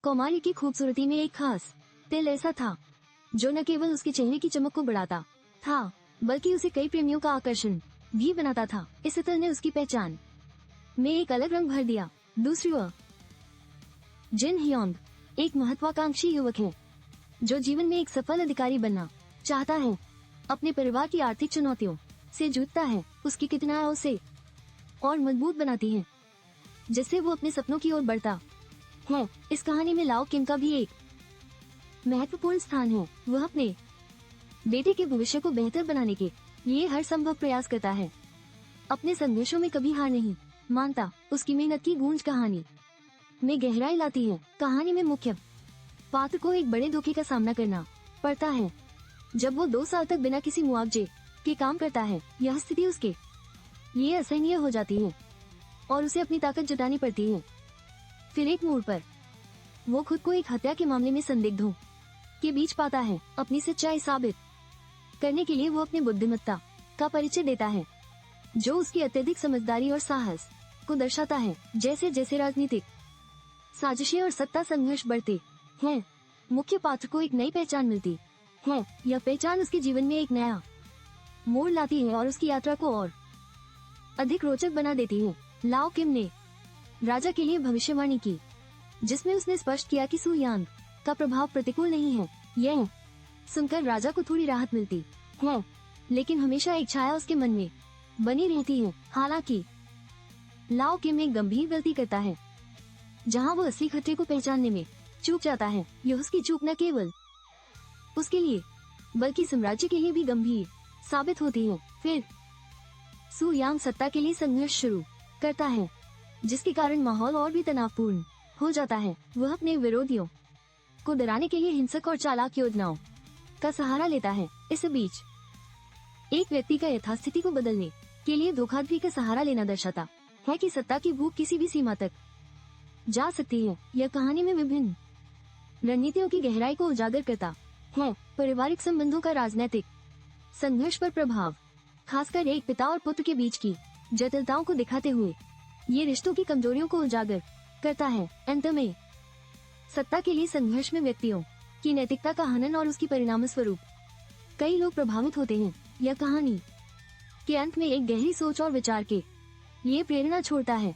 कौमारी की खूबसूरती में एक खास तिल ऐसा था जो न केवल उसके चेहरे की चमक को बढ़ाता था बल्कि उसे कई प्रेमियों का आकर्षण भी बनाता था। इस तिल ने उसकी पहचान में एक अलग रंग भर दिया। दूसरी ओर जिन ह्योंग एक महत्वाकांक्षी युवक है जो जीवन में एक सफल अधिकारी बनना चाहता है, अपने परिवार की आर्थिक चुनौतियों से जूझता है। उसकी कितना उसे और मजबूत बनाती है जिससे वो अपने सपनों की ओर बढ़ता है। इस कहानी में लाओ किम का भी एक महत्वपूर्ण स्थान है। वह अपने बेटे के भविष्य को बेहतर बनाने के लिए हर संभव प्रयास करता है, अपने संघर्षों में कभी हार नहीं मानता। उसकी मेहनत की गूंज कहानी में गहराई लाती है। कहानी में मुख्य पात्र को एक बड़े धोखे का सामना करना पड़ता है जब वो 2 साल तक बिना किसी मुआवजे के काम करता है। यह स्थिति उसके लिए असहनीय हो जाती है और उसे अपनी ताकत जुटानी पड़ती है। फिर एक मोड़ पर वो खुद को एक हत्या के मामले में संदिग्धों के बीच पाता है। अपनी सच्चाई साबित करने के लिए वो अपने बुद्धिमत्ता का परिचय देता है जो उसकी अत्यधिक समझदारी और साहस को दर्शाता है। जैसे जैसे राजनीतिक साजिशें और सत्ता संघर्ष बढ़ते हैं, मुख्य पात्र को एक नई पहचान मिलती है। यह पहचान उसके जीवन में एक नया मोड़ लाती है और उसकी यात्रा को और अधिक रोचक बना देती है। लाओ किम ने राजा के लिए भविष्यवाणी की जिसमें उसने स्पष्ट किया कि सू यांग का प्रभाव प्रतिकूल नहीं है। यह सुनकर राजा को थोड़ी राहत मिलती है, लेकिन हमेशा एक छाया उसके मन में बनी रहती है। हालांकि लाओ किम एक गंभीर गलती करता है जहां वो असली खतरे को पहचानने में चूक जाता है। यह उसकी चूक न केवल उसके लिए बल्कि साम्राज्य के लिए भी गंभीर साबित होती है। फिर सू यांग सत्ता के लिए संघर्ष शुरू करता है जिसके कारण माहौल और भी तनावपूर्ण हो जाता है। वह अपने विरोधियों को डराने के लिए हिंसक और चालाक योजनाओं का सहारा लेता है। इस बीच एक व्यक्ति का यथास्थिति को बदलने के लिए धोखाधड़ी का सहारा लेना दर्शाता है कि सत्ता की भूख किसी भी सीमा तक जा सकती है। यह कहानी में विभिन्न रणनीतियों की गहराई को उजागर करता है। पारिवारिक संबंधों का राजनीतिक संघर्ष पर प्रभाव, खासकर एक पिता और पुत्र के बीच की जटिलताओं को दिखाते हुए, ये रिश्तों की कमजोरियों को उजागर करता है। अंत में सत्ता के लिए संघर्ष में व्यक्तियों की नैतिकता का हनन और उसकी परिणाम स्वरूप कई लोग प्रभावित होते हैं। यह कहानी के अंत में एक गहरी सोच और विचार के लिए प्रेरणा छोड़ता है।